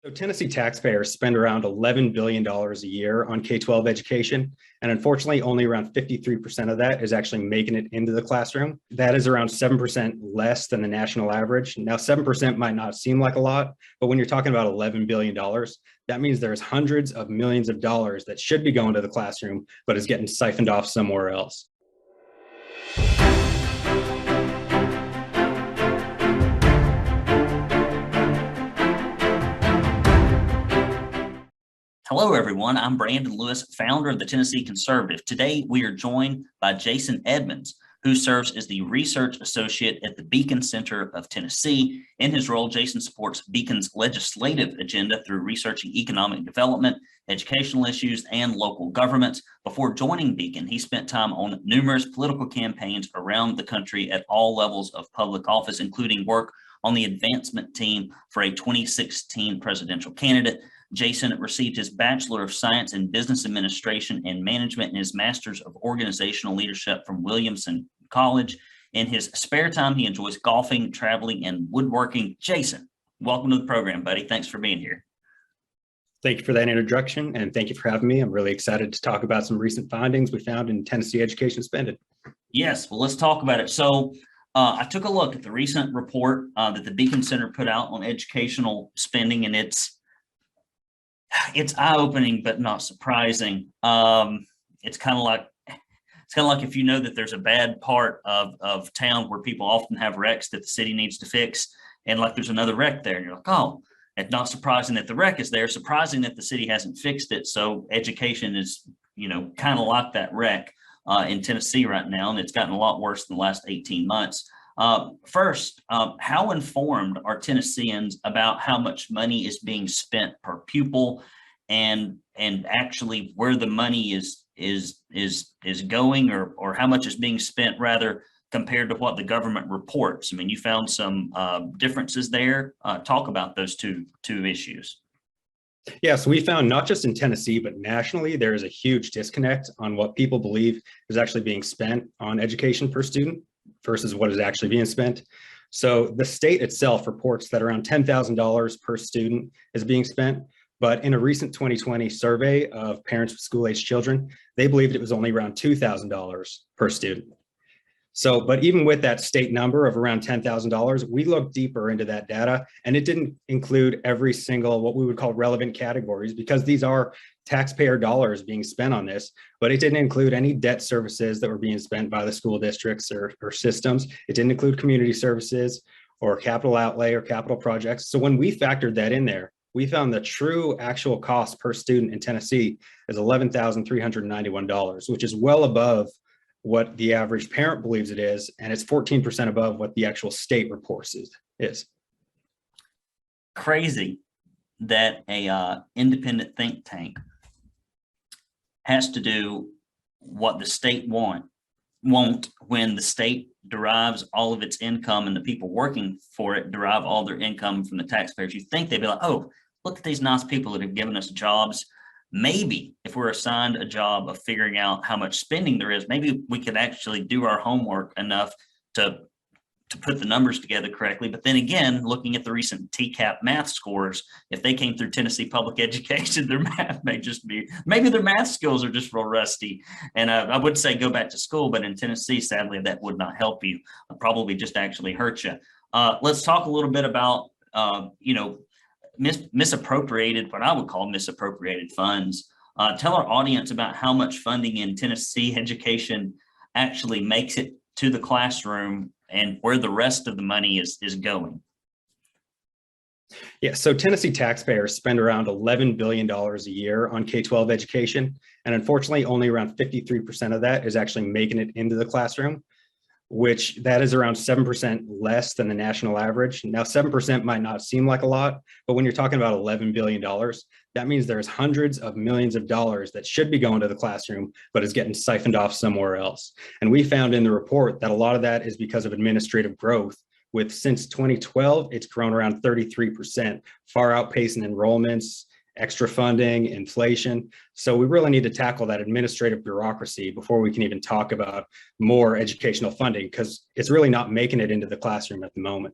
So Tennessee taxpayers spend around $11 billion a year on K-12 education, and unfortunately, only around 53% of that is actually making it into the classroom. That is around 7% less than the national average. Now, 7% might not seem like a lot, but when you're talking about $11 billion, that means there's hundreds of millions of dollars that should be going to the classroom, but is getting siphoned off somewhere else. Hello, everyone. I'm Brandon Lewis, founder of the Tennessee Conservative. Today, we are joined by Jason Edmonds, who serves as the research associate at the Beacon Center of Tennessee. In his role, Jason supports Beacon's legislative agenda through researching economic development, educational issues, and local governments. Before joining Beacon, he spent time on numerous political campaigns around the country at all levels of public office, including work on the advancement team for a 2016 presidential candidate. Jason received his Bachelor of Science in Business Administration and Management and his Master's of Organizational Leadership from Williamson College. In his spare time, he enjoys golfing, traveling, and woodworking. Jason, welcome to the program, buddy. Thanks for being here. Thank you for that introduction, and thank you for having me. I'm really excited to talk about some recent findings we found in Tennessee education spending. Yes, well, let's talk about it. So I took a look at the recent report that the Beacon Center put out on educational spending, and it's eye-opening, but not surprising. It's kind of like if you know that there's a bad part of town where people often have wrecks that the city needs to fix, and like there's another wreck there, and you're like, oh, it's not surprising that the wreck is there, surprising that the city hasn't fixed it. So education is, kind of like that wreck in Tennessee right now, and it's gotten a lot worse in the last 18 months. First, how informed are Tennesseans about how much money is being spent per pupil, and actually where the money is going, or how much is being spent rather compared to what the government reports? I mean, you found some differences there. Talk about those two issues. Yeah, so we found not just in Tennessee, but nationally, there is a huge disconnect on what people believe is actually being spent on education per student versus what is actually being spent. So the state itself reports that around $10,000 per student is being spent, but in a recent 2020 survey of parents with school-aged children, they believed it was only around $2,000 per student. So, but even with that state number of around $10,000, we looked deeper into that data, and it didn't include every single what we would call relevant categories, because these are taxpayer dollars being spent on this, but it didn't include any debt services that were being spent by the school districts or systems. It didn't include community services or capital outlay or capital projects. So when we factored that in there, we found the true actual cost per student in Tennessee is $11,391, which is well above what the average parent believes it is, and it's 14% above what the actual state reports is. Crazy that a independent think tank has to do what the state won't when the state derives all of its income, and the people working for it derive all their income from the taxpayers. You think they'd be like, oh, look at these nice people that have given us jobs. Maybe if we're assigned a job of figuring out how much spending there is, maybe we could actually do our homework enough to put the numbers together correctly. But then again, looking at the recent TCAP math scores, if they came through Tennessee public education, their math may just be, maybe their math skills are just real rusty. And I would say go back to school, but in Tennessee, sadly, that would not help you. Probably just actually hurt you. Let's talk a little bit about, misappropriated, what I would call misappropriated funds. Tell our audience about how much funding in Tennessee education actually makes it to the classroom and where the rest of the money is going. Yeah, so Tennessee taxpayers spend around $11 billion a year on K-12 education, and unfortunately, only around 53% of that is actually making it into the classroom, which that is around 7% less than the national average. Now, 7% might not seem like a lot, but when you're talking about $11 billion, that means there's hundreds of millions of dollars that should be going to the classroom, but is getting siphoned off somewhere else. And we found in the report that a lot of that is because of administrative growth. With since 2012, it's grown around 33%, far outpacing enrollments, extra funding, inflation. So we really need to tackle that administrative bureaucracy before we can even talk about more educational funding, because it's really not making it into the classroom at the moment.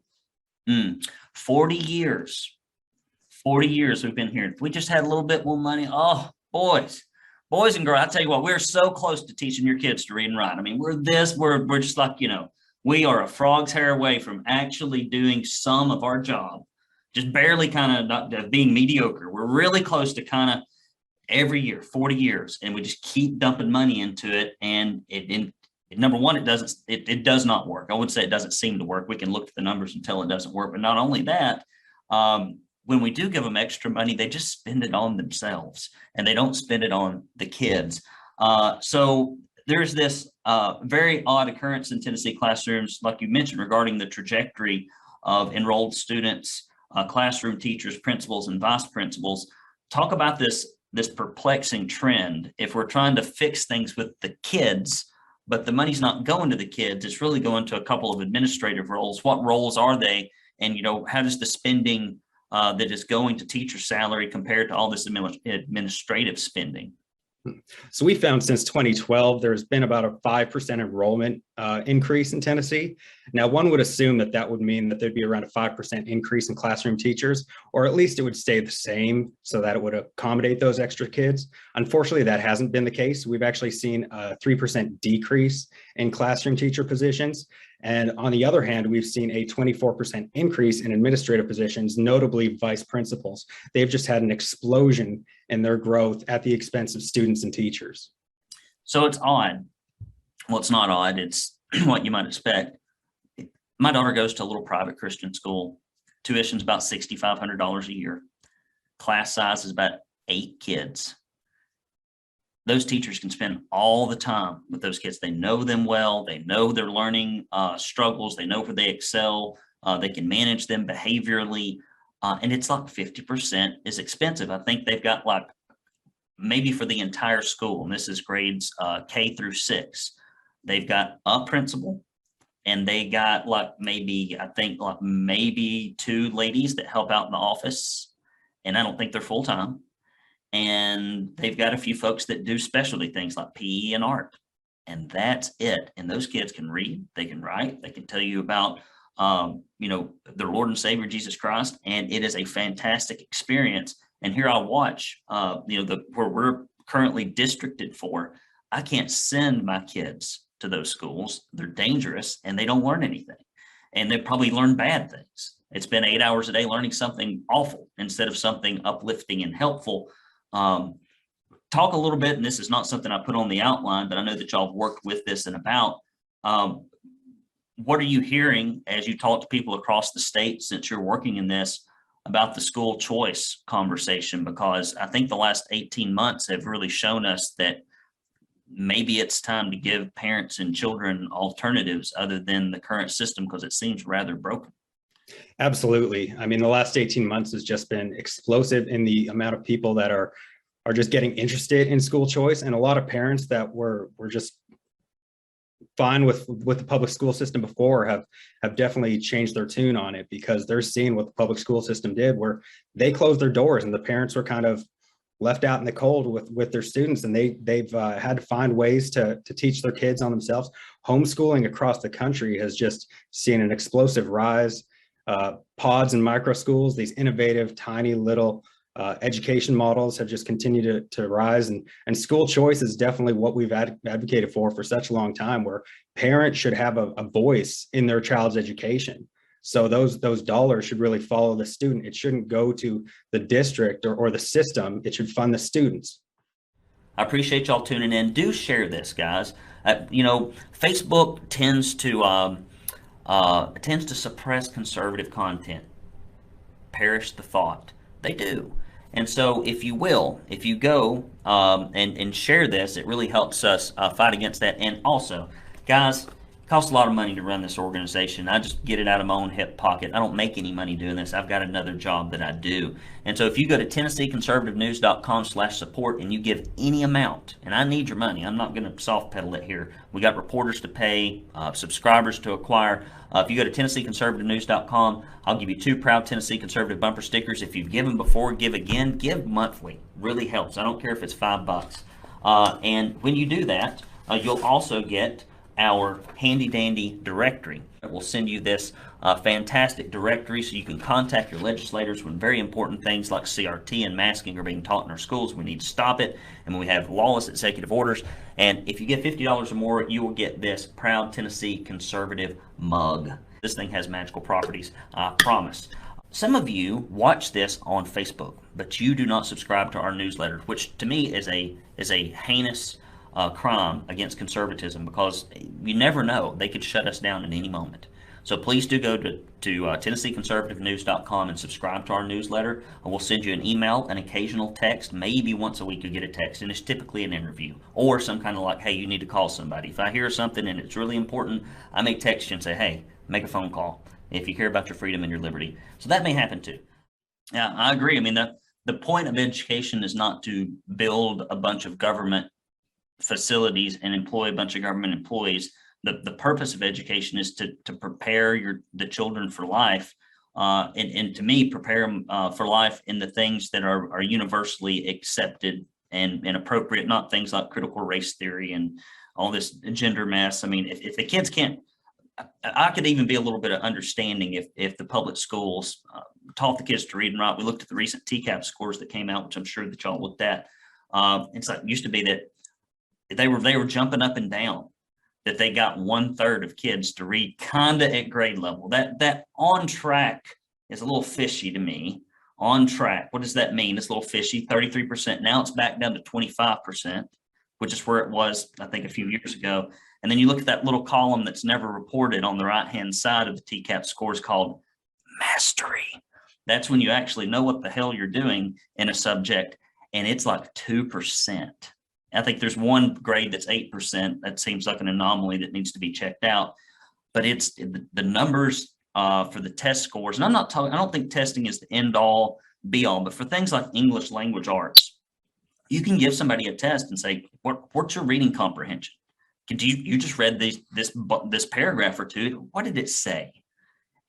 40 years 40 years we've been here. If we just had a little bit more money, oh, boys and girls, I tell you what, we're so close to teaching your kids to read and write. I mean, we're just like, we are a frog's hair away from actually doing some of our job, just barely kind of not being mediocre. We're really close to kind of every year, 40 years, and we just keep dumping money into it. And number one, it does not work. I would say it doesn't seem to work. We can look at the numbers and tell it doesn't work. But not only that, when we do give them extra money, they just spend it on themselves and they don't spend it on the kids. So there's this very odd occurrence in Tennessee classrooms, like you mentioned, regarding the trajectory of enrolled students, classroom teachers, principals, and vice principals. Talk about this perplexing trend. If we're trying to fix things with the kids, but the money's not going to the kids, it's really going to a couple of administrative roles. What roles are they? And, how does the spending that is going to teacher salary compared to all this administrative spending? So we found since 2012, there's been about a 5% enrollment increase in Tennessee. Now, one would assume that would mean that there'd be around a 5% increase in classroom teachers, or at least it would stay the same so that it would accommodate those extra kids. Unfortunately, that hasn't been the case. We've actually seen a 3% decrease in classroom teacher positions. And on the other hand, we've seen a 24% increase in administrative positions, notably vice principals. They've just had an explosion in their growth at the expense of students and teachers. So it's odd. Well, it's not odd. It's what you might expect. My daughter goes to a little private Christian school. Tuition's about $6,500 a year. Class size is about 8 kids. Those teachers can spend all the time with those kids. They know them well. They know their learning struggles. They know where they excel. They can manage them behaviorally. And it's like 50% is expensive. I think they've got like maybe for the entire school, and this is grades K through 6, they've got a principal, and they got like maybe 2 ladies that help out in the office. And I don't think they're full-time. And they've got a few folks that do specialty things like PE and art, and that's it. And those kids can read, they can write, they can tell you about, their Lord and Savior, Jesus Christ. And it is a fantastic experience. And here I watch, where we're currently districted for, I can't send my kids to those schools. They're dangerous and they don't learn anything. And they probably learn bad things. It's been 8 hours a day learning something awful instead of something uplifting and helpful. Talk a little bit, and this is not something I put on the outline, but I know that y'all have worked with this and about. What are you hearing as you talk to people across the state, since you're working in this, about the school choice conversation? Because I think the last 18 months have really shown us that maybe it's time to give parents and children alternatives other than the current system, because it seems rather broken. Absolutely. I mean, the last 18 months has just been explosive in the amount of people that are just getting interested in school choice. And a lot of parents that were just fine with the public school system before have definitely changed their tune on it, because they're seeing what the public school system did, where they closed their doors and the parents were kind of left out in the cold with their students, and they've had to find ways to teach their kids on themselves. Homeschooling across the country has just seen an explosive rise. Pods and micro schools, these innovative, tiny little education models have just continued to rise, and school choice is definitely what we've advocated for such a long time, where parents should have a voice in their child's education. So those dollars should really follow the student. It shouldn't go to the district or the system. It should fund the students. I appreciate y'all tuning in. Do share this, guys. Facebook tends to suppress conservative content. Perish the thought. They do. And so if you go and share this, it really helps us fight against that. And also, guys, it costs a lot of money to run this organization. I just get it out of my own hip pocket. I don't make any money doing this. I've got another job that I do. And so if you go to TennesseeConservativeNews.com/support and you give any amount, and I need your money, I'm not going to soft pedal it here. We got reporters to pay, subscribers to acquire. If you go to TennesseeConservativeNews.com, I'll give you 2 proud Tennessee Conservative bumper stickers. If you've given before, give again. Give monthly. Really helps. I don't care if it's $5. And when you do that, you'll also get our handy dandy directory. We'll send you this fantastic directory so you can contact your legislators when very important things like CRT and masking are being taught in our schools. We need to stop it, and when we have lawless executive orders. And if you get $50 or more, you will get this Proud Tennessee Conservative mug. This thing has magical properties, I promise. Some of you watch this on Facebook, but you do not subscribe to our newsletter, which to me is a heinous crime against conservatism, because you never know, they could shut us down at any moment. So please do go to TennesseeConservativeNews.com and subscribe to our newsletter. We'll send you an email, an occasional text, maybe once a week you get a text, and it's typically an interview or some kind of like, hey, you need to call somebody. If I hear something and it's really important, I may text you and say, hey, make a phone call if you care about your freedom and your liberty. So that may happen too. Yeah, I agree. I mean, the point of education is not to build a bunch of government facilities and employ a bunch of government employees. The purpose of education is to prepare the children for life, and to me, prepare them for life in the things that are universally accepted and appropriate, not things like critical race theory and all this gender mess. I mean, if the kids can't, I could even be a little bit of understanding if the public schools taught the kids to read and write. We looked at the recent TCAP scores that came out, which I'm sure that y'all looked at. It's like, it used to be that they were jumping up and down that they got 1/3 of kids to read kind of at grade level. That on track is a little fishy to me. On track, what does that mean? It's a little fishy. 33%. Now it's back down to 25%, which is where it was, I think, a few years ago. And then you look at that little column that's never reported on the right-hand side of the TCAP scores called mastery. That's when you actually know what the hell you're doing in a subject, and it's like 2%. I think there's one grade that's 8%. That seems like an anomaly that needs to be checked out. But it's the numbers for the test scores. And I'm not talking, I don't think testing is the end all be all, but for things like English language arts, you can give somebody a test and say, what's your reading comprehension? You just read this paragraph or two. What did it say?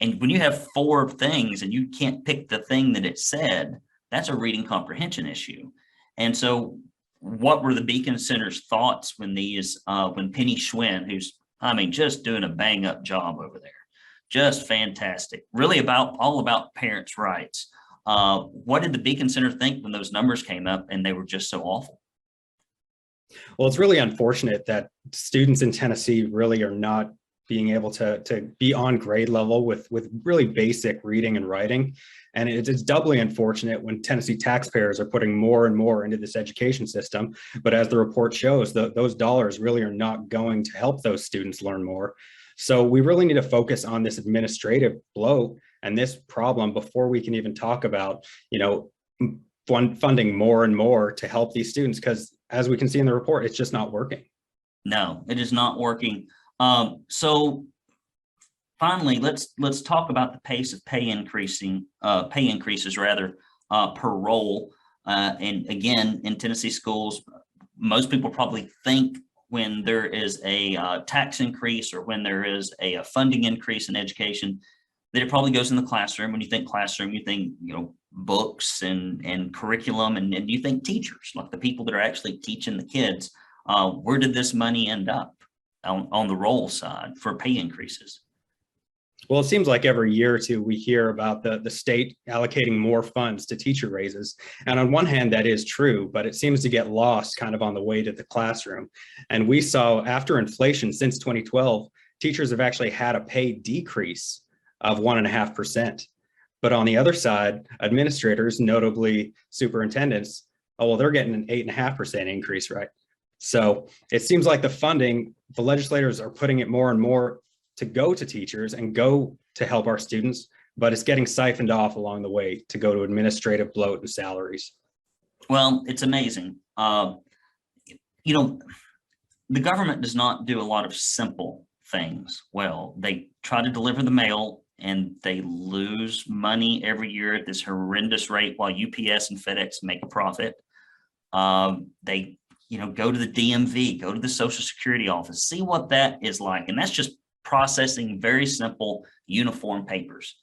And when you have 4 things and you can't pick the thing that it said, that's a reading comprehension issue. And so what were the Beacon Center's thoughts when when Penny Schwinn, who's, I mean, just doing a bang up job over there, just fantastic, really all about parents' rights. What did the Beacon Center think when those numbers came up and they were just so awful? Well, it's really unfortunate that students in Tennessee really are not being able to be on grade level with really basic reading and writing. And it's doubly unfortunate when Tennessee taxpayers are putting more and more into this education system. But as the report shows, those dollars really are not going to help those students learn more. So we really need to focus on this administrative bloat and this problem before we can even talk about, funding more and more to help these students, because as we can see in the report, it's just not working. No, it is not working. So finally, let's talk about the pace of pay increases rather per role. And again, in Tennessee schools, most people probably think when there is a tax increase or when there is a funding increase in education, that it probably goes in the classroom. When you think classroom, you think, books and curriculum, and you think teachers, like the people that are actually teaching the kids. Where did this money end up on the role side for pay increases? Well, it seems like every year or two we hear about the state allocating more funds to teacher raises. And on one hand, that is true, but it seems to get lost kind of on the way to the classroom. And we saw after inflation since 2012, teachers have actually had a pay decrease of 1.5%. But on the other side, administrators, notably superintendents, they're getting an 8.5% increase, right? So it seems like the legislators are putting it more and more to go to teachers and go to help our students, but it's getting siphoned off along the way to go to administrative bloat and salaries. Well, it's amazing. The government does not do a lot of simple things well. They try to deliver the mail and they lose money every year at this horrendous rate while UPS and FedEx make a profit. They go to the DMV, go to the Social Security office, see what that is like. And that's just processing very simple uniform papers.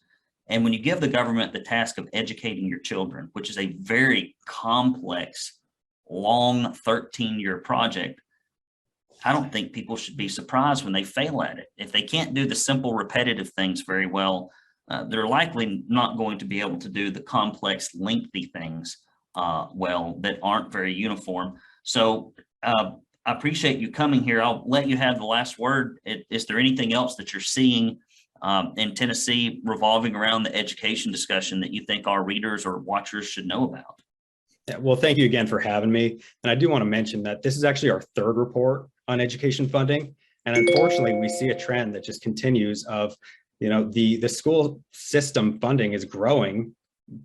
And when you give the government the task of educating your children, which is a very complex, long 13-year project, I don't think people should be surprised when they fail at it. If they can't do the simple repetitive things very well, they're likely not going to be able to do the complex, lengthy things well that aren't very uniform. So I appreciate you coming here. I'll let you have the last word. Is there anything else that you're seeing in Tennessee revolving around the education discussion that you think our readers or watchers should know about? Yeah, well, thank you again for having me. And I do want to mention that this is actually our third report on education funding. And unfortunately, we see a trend that just continues of, the school system funding is growing,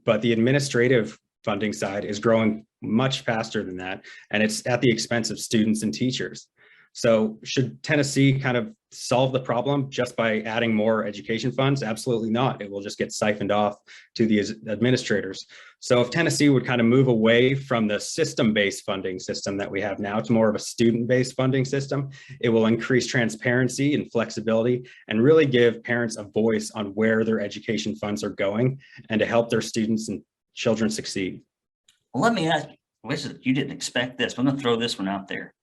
but the administrative funding side is growing much faster than that. And it's at the expense of students and teachers. So should Tennessee kind of solve the problem just by adding more education funds? Absolutely not. It will just get siphoned off to the administrators. So if Tennessee would kind of move away from the system-based funding system that we have now to more of a student-based funding system, it will increase transparency and flexibility and really give parents a voice on where their education funds are going and to help their students and children succeed. Well, let me ask you, didn't expect this, but I'm going to throw this one out there.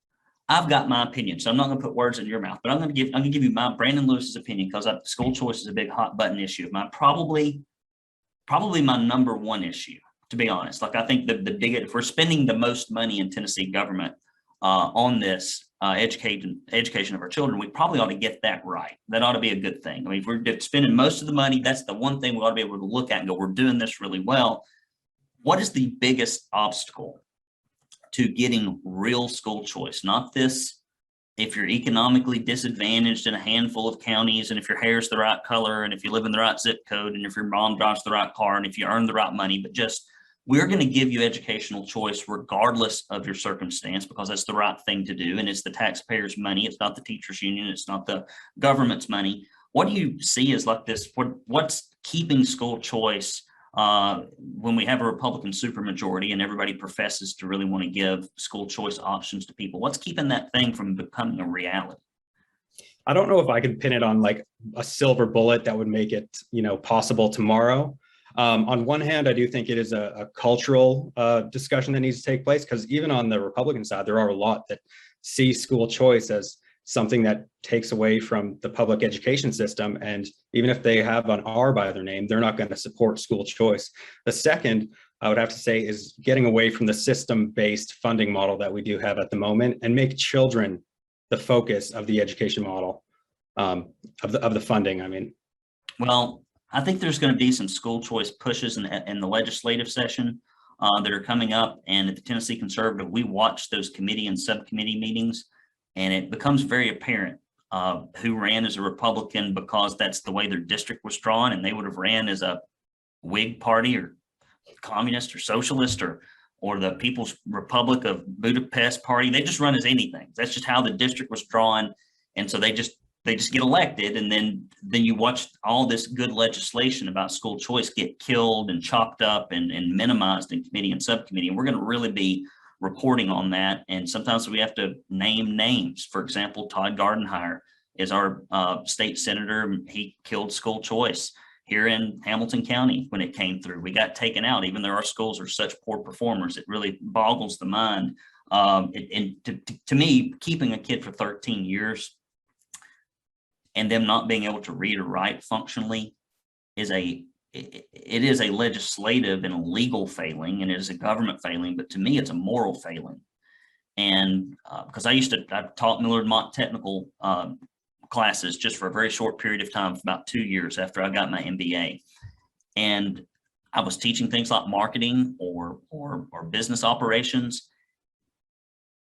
I've got my opinion, so I'm not going to put words in your mouth, but I'm going to give you my Brandon Lewis's opinion, because school choice is a big hot button issue. Probably my number one issue, to be honest. Like, I think the biggest, if we're spending the most money in Tennessee government on this education of our children, we probably ought to get that right. That ought to be a good thing. I mean, if we're spending most of the money, that's the one thing we ought to be able to look at and go, we're doing this really well. What is the biggest obstacle to getting real school choice? Not this, if you're economically disadvantaged in a handful of counties, and if your hair's the right color, and if you live in the right zip code, and if your mom drives the right car, and if you earn the right money, but just, we're going to give you educational choice regardless of your circumstance, because that's the right thing to do. And it's the taxpayers' money. It's not the teachers' union. It's not the government's money. What do you see as like this? What's keeping school choice when we have a Republican supermajority and everybody professes to really want to give school choice options to people? What's keeping that thing from becoming a reality? I don't know if I could pin it on like a silver bullet that would make it, possible tomorrow. On one hand, I do think it is a cultural discussion that needs to take place, because even on the Republican side, there are a lot that see school choice as something that takes away from the public education system. And even if they have an R by their name, they're not going to support school choice. The second, I would have to say, is getting away from the system-based funding model that we do have at the moment and make children the focus of the education model, of the funding, I mean. Well, I think there's going to be some school choice pushes in the legislative session that are coming up. And at the Tennessee Conservative, we watch those committee and subcommittee meetings, and it becomes very apparent who ran as a Republican because that's the way their district was drawn, and they would have ran as a Whig party or communist or socialist or the People's Republic of Budapest party. They just run as anything. That's just how the district was drawn. And so they just get elected, and then you watch all this good legislation about school choice get killed and chopped up and minimized in committee and subcommittee. And we're going to really be reporting on that. And sometimes we have to name names. For example, Todd Gardenhire is our state senator. He killed school choice here in Hamilton County when it came through. We got taken out, even though our schools are such poor performers. It really boggles the mind. And to me, keeping a kid for 13 years and them not being able to read or write functionally is it is a legislative and a legal failing, and it is a government failing, but to me, it's a moral failing. And because I taught Millard Mott technical classes just for a very short period of time, for about 2 years after I got my MBA. And I was teaching things like marketing or business operations,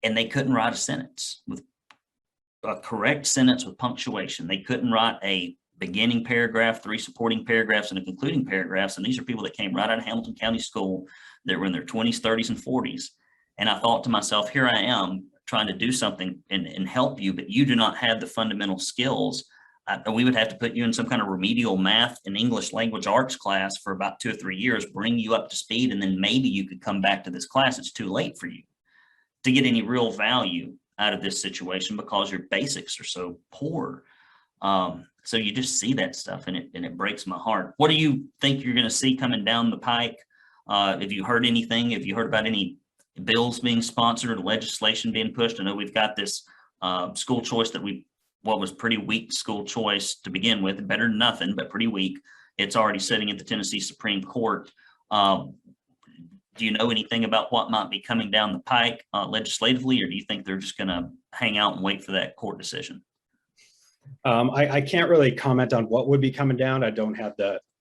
and they couldn't write a sentence with a correct sentence with punctuation. They couldn't write a beginning paragraph, 3 supporting paragraphs, and a concluding paragraphs. And these are people that came right out of Hamilton County School that were in their 20s, 30s, and 40s. And I thought to myself, here I am trying to do something and help you, but you do not have the fundamental skills. We would have to put you in some kind of remedial math and English language arts class for about 2 or 3 years, bring you up to speed, and then maybe you could come back to this class. It's too late for you to get any real value out of this situation because your basics are so poor. So you just see that stuff, and it breaks my heart. What do you think you're going to see coming down the pike? Have you heard anything? Have you heard about any bills being sponsored or legislation being pushed? I know we've got this school choice what was pretty weak school choice to begin with, better than nothing, but pretty weak. It's already sitting at the Tennessee Supreme Court. Do you know anything about what might be coming down the pike legislatively, or do you think they're just going to hang out and wait for that court decision? I can't really comment on what would be coming down. I don't have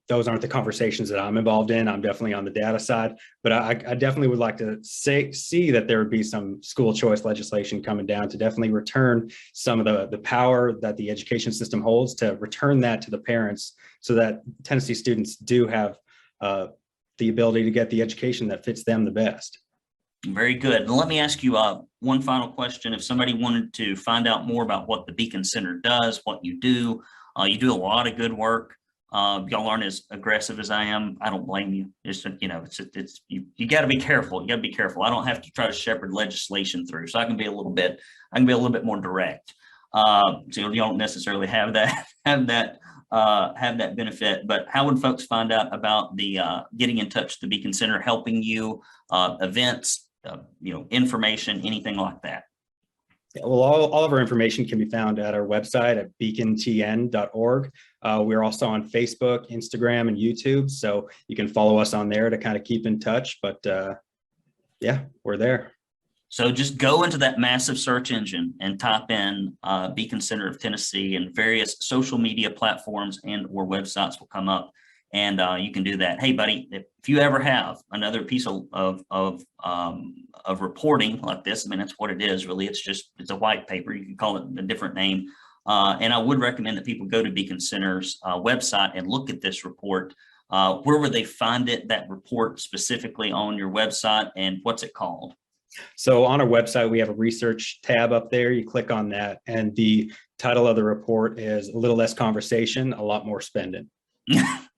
those aren't the conversations that I'm involved in. I'm definitely on the data side, but I definitely would like to see that there would be some school choice legislation coming down to definitely return some of the power that the education system holds, to return that to the parents so that Tennessee students do have the ability to get the education that fits them the best. Very good. And let me ask you one final question. If somebody wanted to find out more about what the Beacon Center does, what you do a lot of good work. Y'all aren't as aggressive as I am. I don't blame you. It's, you know, you got to be careful. You got to be careful. I don't have to try to shepherd legislation through, so I can be a little bit more direct. So you don't necessarily have that benefit. But how would folks find out about the getting in touch with the Beacon Center, helping you, events, information, anything like that? Yeah, well, all of our information can be found at our website at beacontn.org. We're also on Facebook, Instagram, and YouTube, so you can follow us on there to kind of keep in touch. But yeah, we're there. So just go into that massive search engine and type in Beacon Center of Tennessee, and various social media platforms and or websites will come up, and you can do that. Hey, buddy, if you ever have another piece of reporting like this, I mean, that's what it is, really. It's a white paper. You can call it a different name. And I would recommend that people go to Beacon Center's website and look at this report. Where would they find it, that report specifically on your website, and what's it called? So on our website, we have a research tab up there. You click on that, and the title of the report is A Little Less Conversation, A Lot More Spending.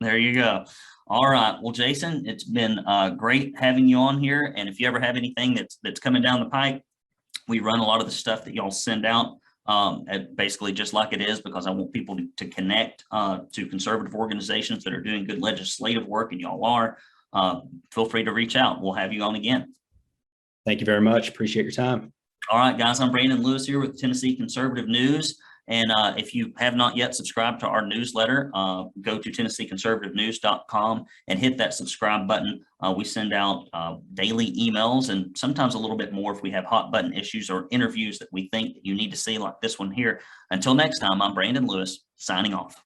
There you go. All right. Well, Jason, it's been great having you on here. And if you ever have anything that's coming down the pike, we run a lot of the stuff that y'all send out basically just like it is, because I want people to connect to conservative organizations that are doing good legislative work, and y'all are. Feel free to reach out. We'll have you on again. Thank you very much. Appreciate your time. All right, guys, I'm Brandon Lewis here with Tennessee Conservative News. And if you have not yet subscribed to our newsletter, go to TennesseeConservativeNews.com and hit that subscribe button. We send out daily emails, and sometimes a little bit more if we have hot button issues or interviews that we think that you need to see, like this one here. Until next time, I'm Brandon Lewis, signing off.